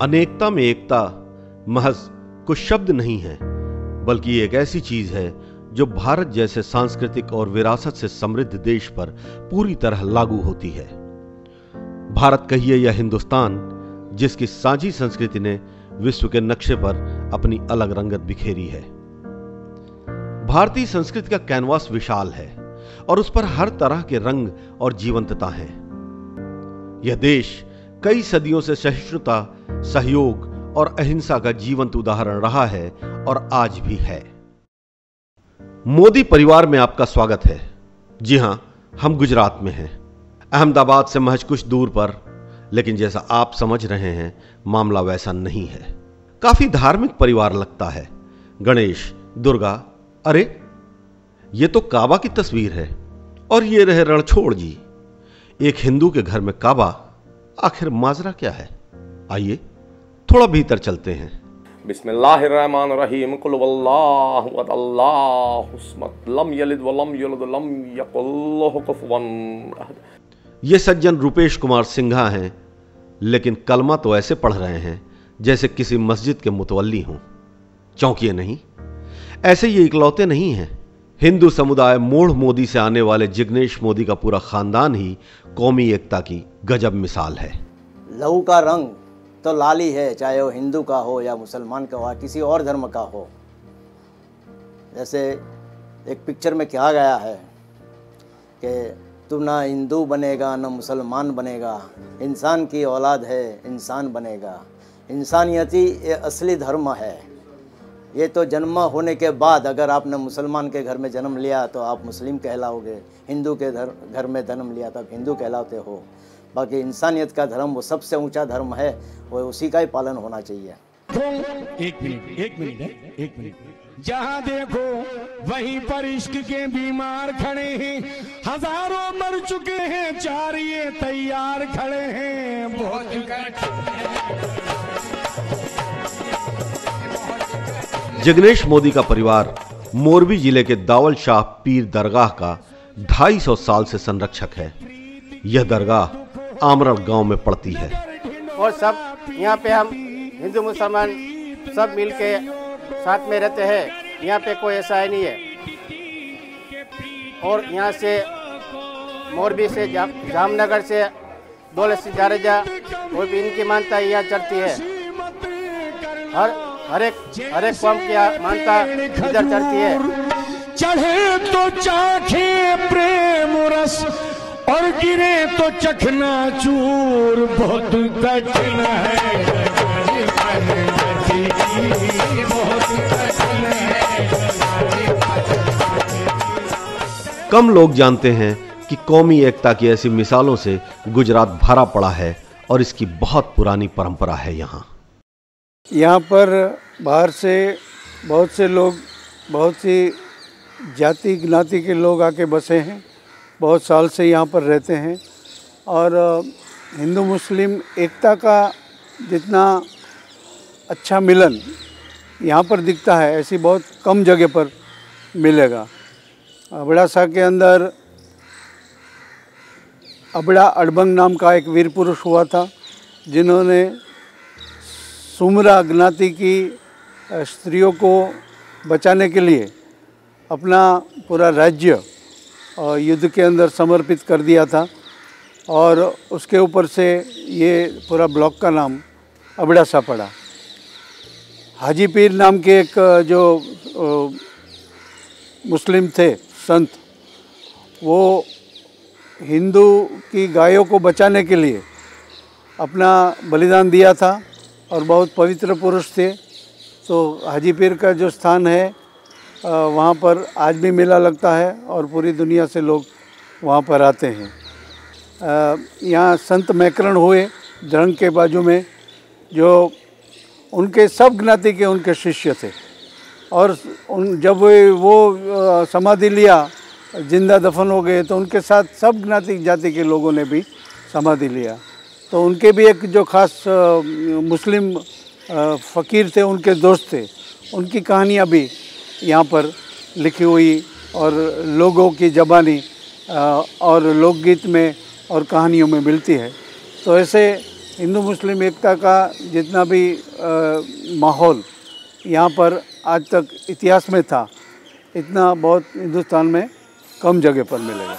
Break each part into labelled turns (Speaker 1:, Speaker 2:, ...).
Speaker 1: अनेकता में एकता महज कुछ शब्द नहीं है, बल्कि एक ऐसी चीज है जो भारत जैसे सांस्कृतिक और विरासत से समृद्ध देश पर पूरी तरह लागू होती है। भारत कहिए या हिंदुस्तान, जिसकी साझी संस्कृति ने विश्व के नक्शे पर अपनी अलग रंगत बिखेरी है। भारतीय संस्कृति का कैनवास विशाल है और उस पर हर तरह के रंग और जीवंतता है। यह देश कई सदियों से सहिष्णुता, सहयोग और अहिंसा का जीवंत उदाहरण रहा है और आज भी है। मोदी परिवार में आपका स्वागत है। जी हां, हम गुजरात में हैं, अहमदाबाद से महज कुछ दूर पर, लेकिन जैसा आप समझ रहे हैं मामला वैसा नहीं है। काफी धार्मिक परिवार लगता है। गणेश, दुर्गा, अरे ये तो काबा की तस्वीर है। और ये रहे रणछोड़ जी। एक हिंदू के घर में काबा, आखिर माजरा क्या है? आइए थोड़ा भीतर चलते हैं।
Speaker 2: बिस्मिल्लाहिर्रहमानिर्रहीम। कुल वल्लाहु अहद अल्लाहु समद लम यलिद वलम यूलद वलम यकुल लहु कुफुवन अहद।
Speaker 1: ये सज्जन रुपेश कुमार सिंघा हैं, लेकिन कलमा तो ऐसे पढ़ रहे हैं जैसे किसी मस्जिद के मुतवल्ली हों। चौंकिए नहीं, ऐसे ये इकलौते नहीं हैं। हिंदू समुदाय मोड़ मोदी से आने वाले जिग्नेश मोदी का पूरा खानदान ही कौमी एकता की गजब मिसाल है।
Speaker 3: लहू का रंग तो लाल ही है, चाहे वो हिंदू का हो या मुसलमान का हो या किसी और धर्म का हो। जैसे एक पिक्चर में कहा गया है कि तू ना हिंदू बनेगा ना मुसलमान बनेगा, इंसान की औलाद है इंसान बनेगा। इंसानियत ही ये असली धर्म है। ये तो जन्म होने के बाद अगर आपने मुसलमान के घर में जन्म लिया तो आप मुस्लिम कहलाओगे, हिंदू के घर में जन्म लिया तब हिंदू कहलाते हो। बाकी इंसानियत का धर्म वो सबसे ऊंचा धर्म है, वो उसी का ही पालन होना चाहिए।
Speaker 4: एक मिनट। जहाँ देखो वहीं पर इश्क के बीमार खड़े हैं, हजारों मर चुके हैं, चार ये तैयार खड़े हैं।
Speaker 1: जिग्नेश मोदी का परिवार मोरबी जिले के दावल शाह पीर दरगाह का 250 साल से संरक्षक है। यह दरगाह आमरण गांव में पड़ती है
Speaker 5: और सब यहाँ पे हम हिंदू मुसलमान सब मिल के साथ में रहते हैं। यहाँ पे कोई ऐसा है नहीं है। और यहाँ से मोरबी से जामनगर से दौलत से जारेजा, वो भी इनकी मानता यहाँ चढ़ती है। हर एक कौम की मानता इधर चढ़ती है।
Speaker 4: चढ़े तो चाखे प्रेम रस और गिरे तो चखना चूर, बहुत कठिन है।
Speaker 1: कम लोग जानते हैं कि कौमी एकता की ऐसी मिसालों से गुजरात भरा पड़ा है और इसकी बहुत पुरानी परंपरा है। यहाँ
Speaker 6: पर बाहर से बहुत से लोग, बहुत सी जाति ज्ञाति के लोग आके बसे हैं, बहुत साल से यहाँ पर रहते हैं। और हिंदू मुस्लिम एकता का जितना अच्छा मिलन यहाँ पर दिखता है, ऐसी बहुत कम जगह पर मिलेगा। अबड़ासा के अंदर अबड़ा अड़बंग नाम का एक वीर पुरुष हुआ था, जिन्होंने सुमरा ज्ञाति की स्त्रियों को बचाने के लिए अपना पूरा राज्य युद्ध के अंदर समर्पित कर दिया था। और उसके ऊपर से ये पूरा ब्लॉक का नाम अबड़ासा पड़ा। हाजी पीर नाम के एक जो मुस्लिम थे संत, वो हिंदू की गायों को बचाने के लिए अपना बलिदान दिया था और बहुत पवित्र पुरुष थे। तो हाजी पीर का जो स्थान है वहाँ पर आज भी मेला लगता है और पूरी दुनिया से लोग वहाँ पर आते हैं। यहाँ संत मैकरण हुए जंग के बाजू में, जो उनके सब ज्ञाति के उनके शिष्य थे। और जब वो समाधि लिया, जिंदा दफन हो गए, तो उनके साथ सब ज्ञाति जाति के लोगों ने भी समाधि लिया। तो उनके भी एक जो खास मुस्लिम फ़कीर थे, उनके दोस्त थे, उनकी कहानियाँ भी यहाँ पर लिखी हुई और लोगों की ज़बानी और लोकगीत में और कहानियों में मिलती है। तो ऐसे हिंदू मुस्लिम एकता का जितना भी माहौल यहाँ पर आज तक इतिहास में था, इतना बहुत हिंदुस्तान में कम जगह पर मिलेगा।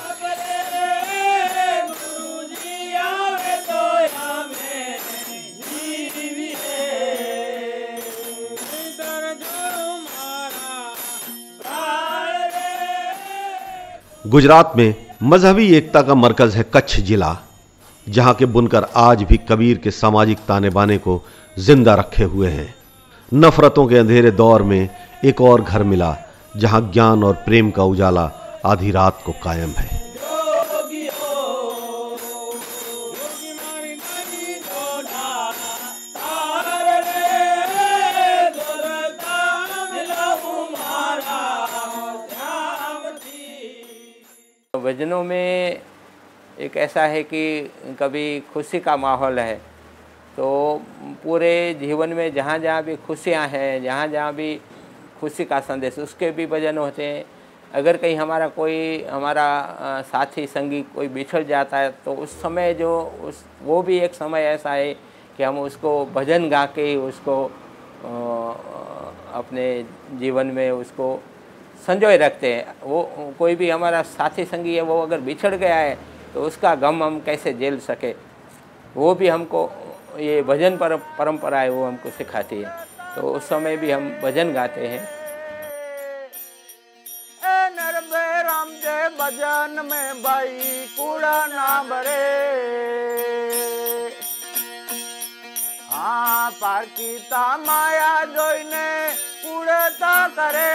Speaker 1: गुजरात में मजहबी एकता का मरकज है कच्छ जिला, जहां के बुनकर आज भी कबीर के सामाजिक ताने बाने को जिंदा रखे हुए हैं। नफरतों के अंधेरे दौर में एक और घर मिला, जहां ज्ञान और प्रेम का उजाला आधी रात को कायम है।
Speaker 7: भजनों में एक ऐसा है कि कभी खुशी का माहौल है, तो पूरे जीवन में जहाँ जहाँ भी खुशियाँ हैं, जहाँ जहाँ भी खुशी का संदेश, उसके भी भजन होते हैं। अगर कहीं हमारा साथी संगी कोई बिछड़ जाता है, तो उस समय वो भी एक समय ऐसा है कि हम उसको भजन गा के उसको अपने जीवन में उसको संजोए रखते हैं। वो कोई भी हमारा साथी संगी है, वो अगर बिछड़ गया है तो उसका गम हम कैसे झेल सके, वो भी हमको ये भजन परंपरा है, वो हमको सिखाती है। तो उस समय भी हम भजन गाते हैं।
Speaker 8: राम जय भजन में भाई कूड़ा ना भरे, हाँ पारकीता माया जोईने कूड़ता करे।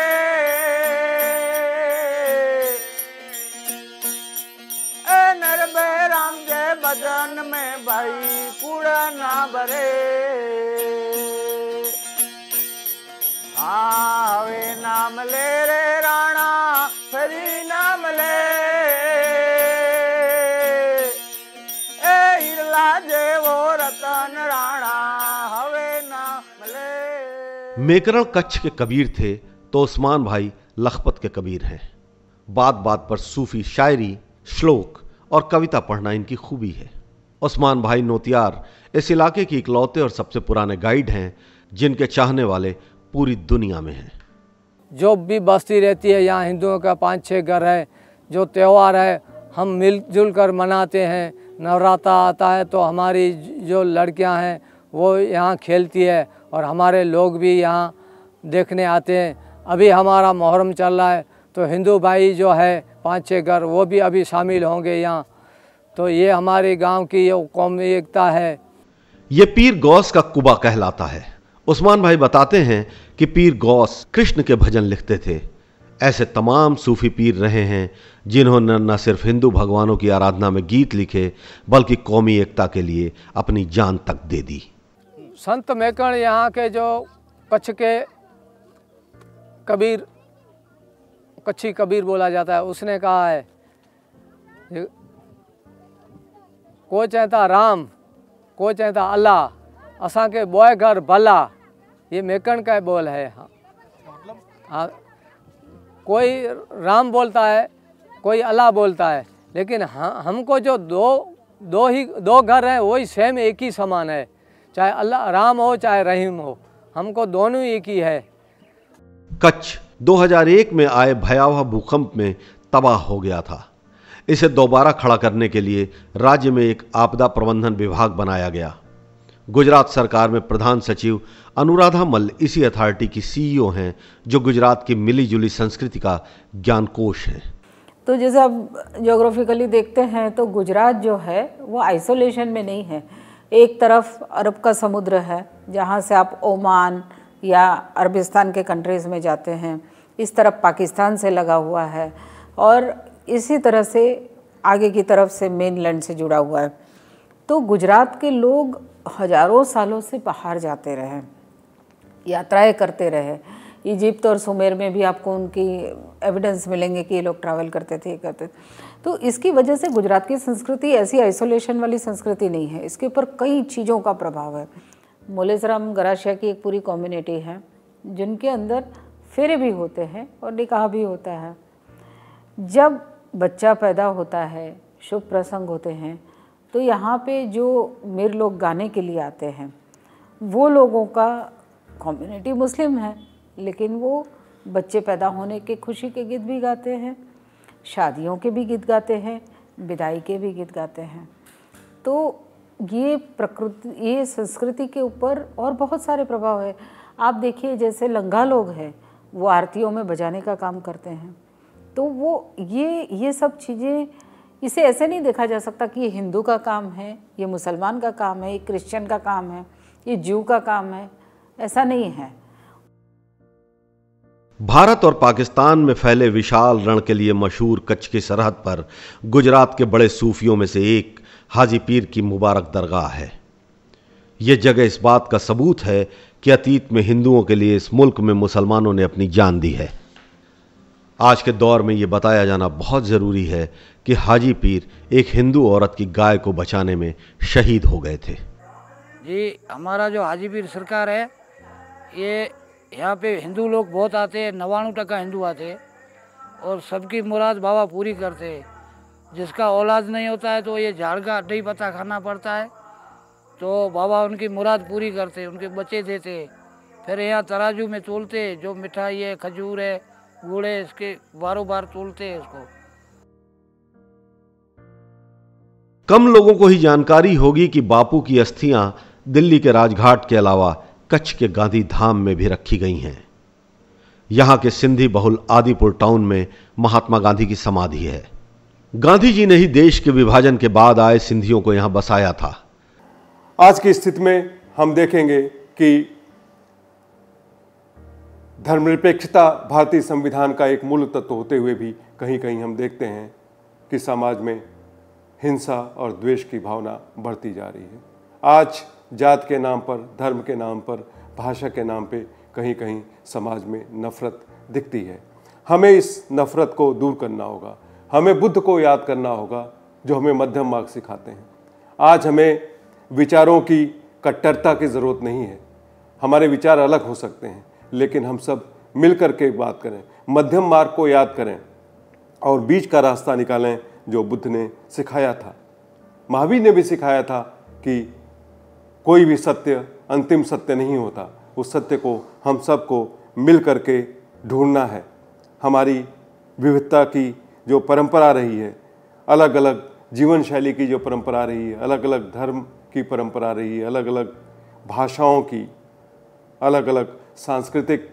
Speaker 8: राम जय भजन में भाई कूड़ा ना भरे, हाँ वे नाम ले रे राणा फरी नाम ले, ए हिरला जे वो रतन राणा हवे नाम ले।
Speaker 1: मेकरण कच्छ के कबीर थे तो उस्मान भाई लखपत के कबीर हैं। बात बात पर सूफी शायरी, श्लोक और कविता पढ़ना इनकी खूबी है। उस्मान भाई नोतियार इस इलाके की इकलौते और सबसे पुराने गाइड हैं, जिनके चाहने वाले पूरी दुनिया में हैं।
Speaker 9: जो भी बस्ती रहती है, यहाँ हिंदुओं का 5-6 घर है। जो त्यौहार है हम मिलजुल कर मनाते हैं। नवरात्रा आता है तो हमारी जो लड़कियां हैं वो यहाँ खेलती है और हमारे लोग भी यहाँ देखने आते हैं। अभी हमारा मुहर्रम चल रहा है तो हिंदू भाई जो है 5-6 घर, वो भी अभी शामिल होंगे यहाँ। तो ये हमारे गांव की ये कौमी एकता है।
Speaker 1: ये पीर गौस का कुबा कहलाता है। उस्मान भाई बताते हैं कि पीर गौस कृष्ण के भजन लिखते थे। ऐसे तमाम सूफी पीर रहे हैं जिन्होंने न सिर्फ हिंदू भगवानों की आराधना में गीत लिखे, बल्कि कौमी एकता के लिए अपनी जान तक दे दी।
Speaker 9: संत मेकण यहाँ के जो कच्छ के कबीर, कच्छी कबीर बोला जाता है, उसने कहा है को चाहता राम, को चाहता अल्लाह, असा के बोए घर भला। ये मेकण का बोल है। हाँ, कोई राम बोलता है, कोई अल्लाह बोलता है, लेकिन हमको जो दो घर हैं वही सेम एक ही समान है। चाहे अल्लाह राम हो चाहे रहीम हो, हमको दोनों एक ही है।
Speaker 1: कच्छ 2001 में आए भयावह भूकंप में तबाह हो गया था। इसे दोबारा खड़ा करने के लिए राज्य में एक आपदा प्रबंधन विभाग बनाया गया। गुजरात सरकार में प्रधान सचिव अनुराधा मल्ल इसी अथॉरिटी की सीईओ हैं, जो गुजरात की मिली जुली संस्कृति का ज्ञानकोश है।
Speaker 10: तो जैसे आप ज्योग्राफिकली देखते हैं तो गुजरात जो है वो आइसोलेशन में नहीं है। एक तरफ अरब का समुद्र है, जहाँ से आप ओमान या अरबिस्तान के कंट्रीज़ में जाते हैं। इस तरफ पाकिस्तान से लगा हुआ है और इसी तरह से आगे की तरफ से मेनलैंड से जुड़ा हुआ है। तो गुजरात के लोग हजारों सालों से बाहर जाते रहे, यात्राएं करते रहे। इजिप्ट और सुमेर में भी आपको उनकी एविडेंस मिलेंगे कि ये लोग ट्रैवल करते थे, करते थे। तो इसकी वजह से गुजरात की संस्कृति ऐसी आइसोलेशन वाली संस्कृति नहीं है। इसके ऊपर कई चीज़ों का प्रभाव है। मोलेसराम गरासिया की एक पूरी कम्युनिटी है जिनके अंदर फेरे भी होते हैं और निकाह भी होता है। जब बच्चा पैदा होता है, शुभ प्रसंग होते हैं, तो यहाँ पे जो मीर लोग गाने के लिए आते हैं वो लोगों का कम्युनिटी मुस्लिम है, लेकिन वो बच्चे पैदा होने के खुशी के गीत भी गाते हैं, शादियों के भी गीत गाते हैं, विदाई के भी गीत गाते हैं। तो ये प्रकृति, ये संस्कृति के ऊपर और बहुत सारे प्रभाव है। आप देखिए जैसे लंगा लोग हैं, वो आरतियों में बजाने का काम करते हैं। तो वो ये सब चीज़ें, इसे ऐसे नहीं देखा जा सकता कि ये हिंदू का काम है, ये मुसलमान का काम है, ये क्रिश्चियन का काम है, ये ज्यू का काम है, ऐसा नहीं है।
Speaker 1: भारत और पाकिस्तान में फैले विशाल रण के लिए मशहूर कच्छ की सरहद पर गुजरात के बड़े सूफियों में से एक हाजी पीर की मुबारक दरगाह है। यह जगह इस बात का सबूत है कि अतीत में हिंदुओं के लिए इस मुल्क में मुसलमानों ने अपनी जान दी है। आज के दौर में यह बताया जाना बहुत ज़रूरी है कि हाजी पीर एक हिंदू औरत की गाय को बचाने में शहीद हो गए थे।
Speaker 11: जी, हमारा जो हाजी पीर सरकार है, ये यहाँ पे हिंदू लोग बहुत आते हैं, 99% हिंदू आते हैं और सबकी मुराद बाबा पूरी करते हैं। जिसका औलाद नहीं होता है तो ये झाड़ का अड्डा ही पत्ता खाना पड़ता है, तो बाबा उनकी मुराद पूरी करते हैं, उनके बच्चे देते हैं। फिर यहाँ तराजू में तोलते हैं, जो मिठाई है, खजूर है, गुड़ है, इसके बारों बार तोलते हैं इसको।
Speaker 1: कम लोगों को ही जानकारी होगी कि बापू की अस्थियां दिल्ली के राजघाट के अलावा कच्छ के गांधी धाम में भी रखी गई हैं। यहां के सिंधी बहुल आदिपुर टाउन में महात्मा गांधी की समाधि है। गांधी जी ने ही देश के विभाजन के बाद आए सिंधियों को यहां बसाया था।
Speaker 12: आज की स्थिति में हम देखेंगे कि धर्मनिरपेक्षता भारतीय संविधान का एक मूल तत्व होते हुए भी कहीं कहीं हम देखते हैं कि समाज में हिंसा और द्वेष की भावना बढ़ती जा रही है। आज जात के नाम पर, धर्म के नाम पर, भाषा के नाम पे कहीं कहीं समाज में नफरत दिखती है। हमें इस नफरत को दूर करना होगा। हमें बुद्ध को याद करना होगा जो हमें मध्यम मार्ग सिखाते हैं। आज हमें विचारों की कट्टरता की ज़रूरत नहीं है। हमारे विचार अलग हो सकते हैं, लेकिन हम सब मिल कर के बात करें, मध्यम मार्ग को याद करें और बीच का रास्ता निकालें जो बुद्ध ने सिखाया था। महावीर ने भी सिखाया था कि कोई भी सत्य अंतिम सत्य नहीं होता। उस सत्य को हम सबको मिल कर के ढूंढना है। हमारी विविधता की जो परंपरा रही है, अलग अलग जीवन शैली की जो परंपरा रही है, अलग अलग धर्म की परंपरा रही है, अलग अलग भाषाओं की, अलग अलग सांस्कृतिक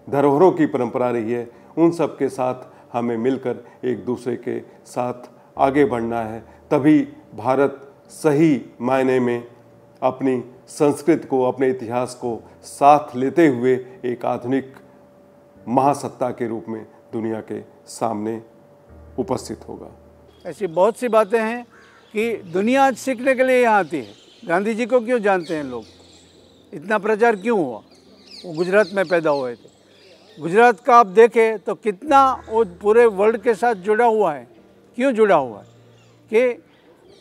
Speaker 12: धरोहरों की परंपरा रही है, उन सब के साथ हमें मिलकर एक दूसरे के साथ आगे बढ़ना है। तभी भारत सही मायने में अपनी संस्कृति को, अपने इतिहास को साथ लेते हुए एक आधुनिक महासत्ता के रूप में दुनिया के सामने उपस्थित होगा।
Speaker 6: ऐसी बहुत सी बातें हैं कि दुनिया आज सीखने के लिए यहाँ आती है। गांधी जी को क्यों जानते हैं लोग, इतना प्रचार क्यों हुआ? वो गुजरात में पैदा हुए थे। गुजरात का आप देखें तो कितना वो पूरे वर्ल्ड के साथ जुड़ा हुआ है। क्यों जुड़ा हुआ है? कि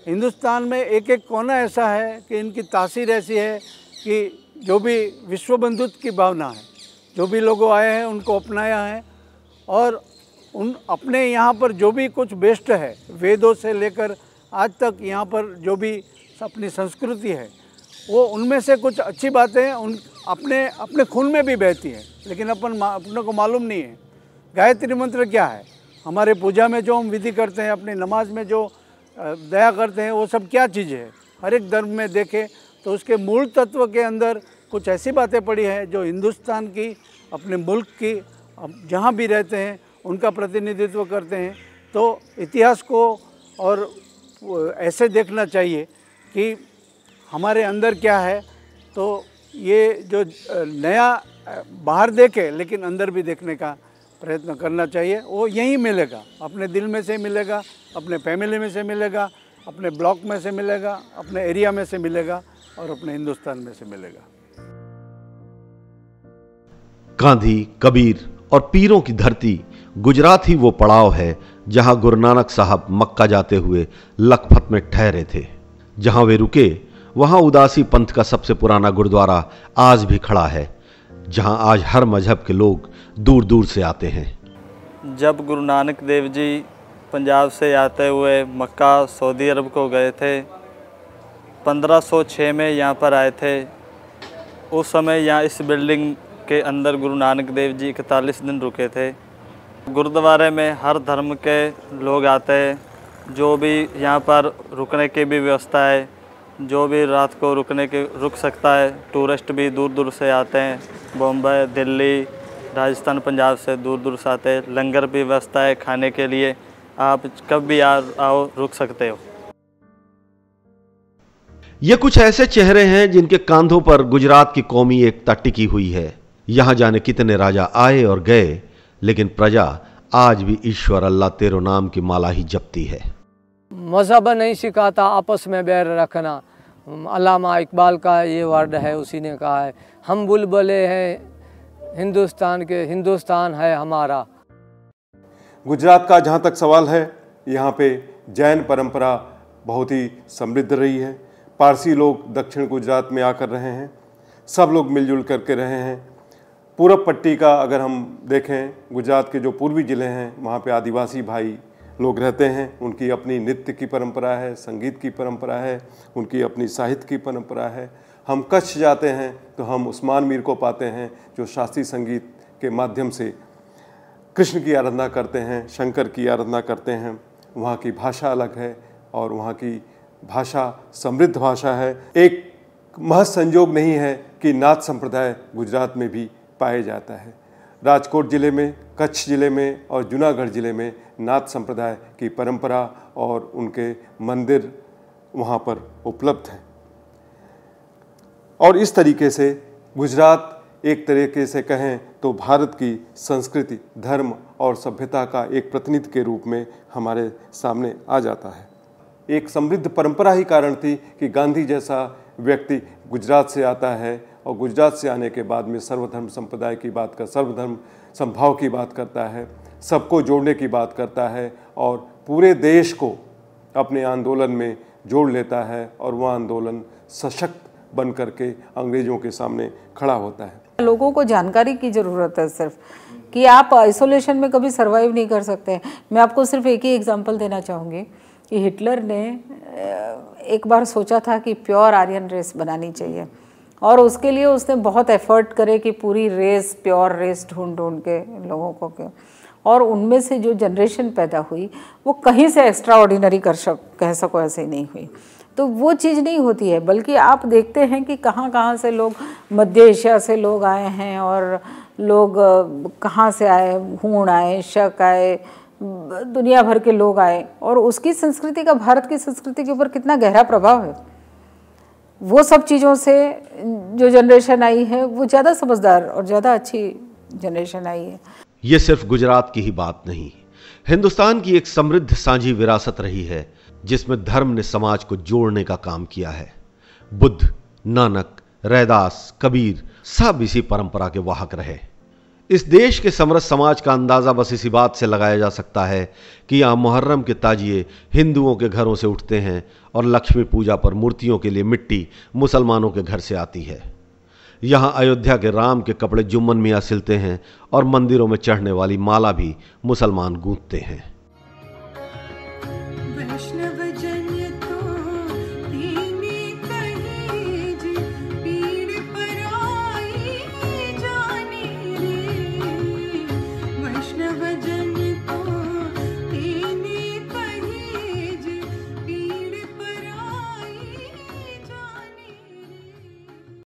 Speaker 6: हिंदुस्तान में एक एक कोना ऐसा है कि इनकी तासीर ऐसी है कि जो भी विश्व बंधुत्व की भावना है, जो भी लोग आए हैं उनको अपनाया है और उन अपने यहाँ पर जो भी कुछ बेस्ट है, वेदों से लेकर आज तक यहाँ पर जो भी अपनी संस्कृति है, वो उनमें से कुछ अच्छी बातें उन अपने खून में भी बहती हैं, लेकिन अपने को मालूम नहीं है। गायत्री मंत्र क्या है? हमारे पूजा में जो हम विधि करते हैं, अपनी नमाज में जो दया करते हैं, वो सब क्या चीज़ है? हर एक धर्म में देखें तो उसके मूल तत्व के अंदर कुछ ऐसी बातें पड़ी हैं जो हिंदुस्तान की, अपने मुल्क की, जहाँ भी रहते हैं उनका प्रतिनिधित्व करते हैं। तो इतिहास को और ऐसे देखना चाहिए कि हमारे अंदर क्या है। तो ये जो नया बाहर देखे लेकिन अंदर भी देखने का प्रयत्न करना चाहिए। वो यहीं मिलेगा, अपने दिल में से मिलेगा, अपने फैमिली में से मिलेगा, अपने ब्लॉक में से मिलेगा, अपने एरिया में से मिलेगा और अपने हिंदुस्तान में से मिलेगा।
Speaker 1: गांधी, कबीर और पीरों की धरती गुजरात ही वो पड़ाव है जहां गुरु नानक साहब मक्का जाते हुए लखपत में ठहरे थे। जहां वे रुके वहां उदासी पंथ का सबसे पुराना गुरुद्वारा आज भी खड़ा है, जहां आज हर मजहब के लोग दूर दूर से आते हैं।
Speaker 13: जब गुरु नानक देव जी पंजाब से आते हुए मक्का सऊदी अरब को गए थे 1506 में यहाँ पर आए थे। उस समय यहाँ इस बिल्डिंग के अंदर गुरु नानक देव जी 41 दिन रुके थे। गुरुद्वारे में हर धर्म के लोग आते हैं, जो भी यहाँ पर रुकने की भी व्यवस्था है, जो भी रात को रुक सकता है। टूरिस्ट भी दूर दूर से आते हैं, बॉम्बे, दिल्ली, राजस्थान, पंजाब से दूर दूर से आते हैं। लंगर भी व्यवस्था है खाने के लिए, आप कब भी आओ रुक सकते हो।
Speaker 1: ये कुछ ऐसे चेहरे हैं जिनके कांधों पर गुजरात की कौमी एकता टिकी हुई है। यहां जाने कितने राजा आए और गए, लेकिन प्रजा आज भी ईश्वर अल्लाह तेरो नाम की माला ही जपती है।
Speaker 9: मजहब नहीं सिखाता आपस में बैर रखना। अल्लामा इकबाल का ये वर्ड है, उसी ने कहा है, हम बुलबुले हैं हिंदुस्तान के, हिंदुस्तान है हमारा।
Speaker 12: गुजरात का जहाँ तक सवाल है, यहाँ पे जैन परंपरा बहुत ही समृद्ध रही है। पारसी लोग दक्षिण गुजरात में आकर रहे हैं, सब लोग मिलजुल करके रहे हैं। पूरब पट्टी का अगर हम देखें, गुजरात के जो पूर्वी ज़िले हैं, वहाँ पे आदिवासी भाई लोग रहते हैं। उनकी अपनी नृत्य की परंपरा है, संगीत की परंपरा है, उनकी अपनी साहित्य की परंपरा है। हम कच्छ जाते हैं तो हम उस्मान मीर को पाते हैं, जो शास्त्रीय संगीत के माध्यम से कृष्ण की आराधना करते हैं, शंकर की आराधना करते हैं। वहाँ की भाषा अलग है और वहाँ की भाषा समृद्ध भाषा है। एक महज संयोग नहीं है कि नाथ संप्रदाय गुजरात में भी पाया जाता है। राजकोट ज़िले में, कच्छ ज़िले में और जूनागढ़ ज़िले में नाथ संप्रदाय की परंपरा और उनके मंदिर वहाँ पर उपलब्ध हैं। और इस तरीके से गुजरात एक तरीके से कहें तो भारत की संस्कृति, धर्म और सभ्यता का एक प्रतिनिधि के रूप में हमारे सामने आ जाता है। एक समृद्ध परंपरा ही कारण थी कि गांधी जैसा व्यक्ति गुजरात से आता है और गुजरात से आने के बाद में सर्वधर्म संप्रदाय की बात कर, सर्वधर्म संभाव की बात करता है, सबको जोड़ने की बात करता है और पूरे देश को अपने आंदोलन में जोड़ लेता है और वह आंदोलन सशक्त बन करके अंग्रेज़ों के सामने खड़ा होता है।
Speaker 10: लोगों को जानकारी की ज़रूरत है सिर्फ, कि आप आइसोलेशन में कभी सर्वाइव नहीं कर सकते। मैं आपको सिर्फ एक ही एग्जांपल देना चाहूँगी कि हिटलर ने एक बार सोचा था कि प्योर आर्यन रेस बनानी चाहिए और उसके लिए उसने बहुत एफर्ट करे कि पूरी रेस, प्योर रेस ढूंढ के लोगों को के, और उनमें से जो जनरेशन पैदा हुई वो कहीं से एक्स्ट्रा ऑर्डिनरी कह सको ऐसे ही नहीं हुई। तो वो चीज़ नहीं होती है, बल्कि आप देखते हैं कि कहाँ कहाँ से लोग, मध्य एशिया से लोग आए हैं और लोग कहाँ से आए, हूण आए, शक आए, दुनिया भर के लोग आए, और उसकी संस्कृति का भारत की संस्कृति के ऊपर कितना गहरा प्रभाव है। वो सब चीज़ों से जो जनरेशन आई है वो ज़्यादा समझदार और ज़्यादा अच्छी जनरेशन आई है।
Speaker 1: ये सिर्फ गुजरात की ही बात नहीं, हिंदुस्तान की एक समृद्ध साझी विरासत रही है जिसमें धर्म ने समाज को जोड़ने का काम किया है। बुद्ध, नानक, रैदास, कबीर सब इसी परंपरा के वाहक रहे। इस देश के समृद्ध समाज का अंदाजा बस इसी बात से लगाया जा सकता है कि यहाँ मुहर्रम के ताजिए हिंदुओं के घरों से उठते हैं और लक्ष्मी पूजा पर मूर्तियों के लिए मिट्टी मुसलमानों के घर से आती है। यहाँ अयोध्या के राम के कपड़े जुम्मन मियाँ सिलते हैं और मंदिरों में चढ़ने वाली माला भी मुसलमान गूंथते हैं।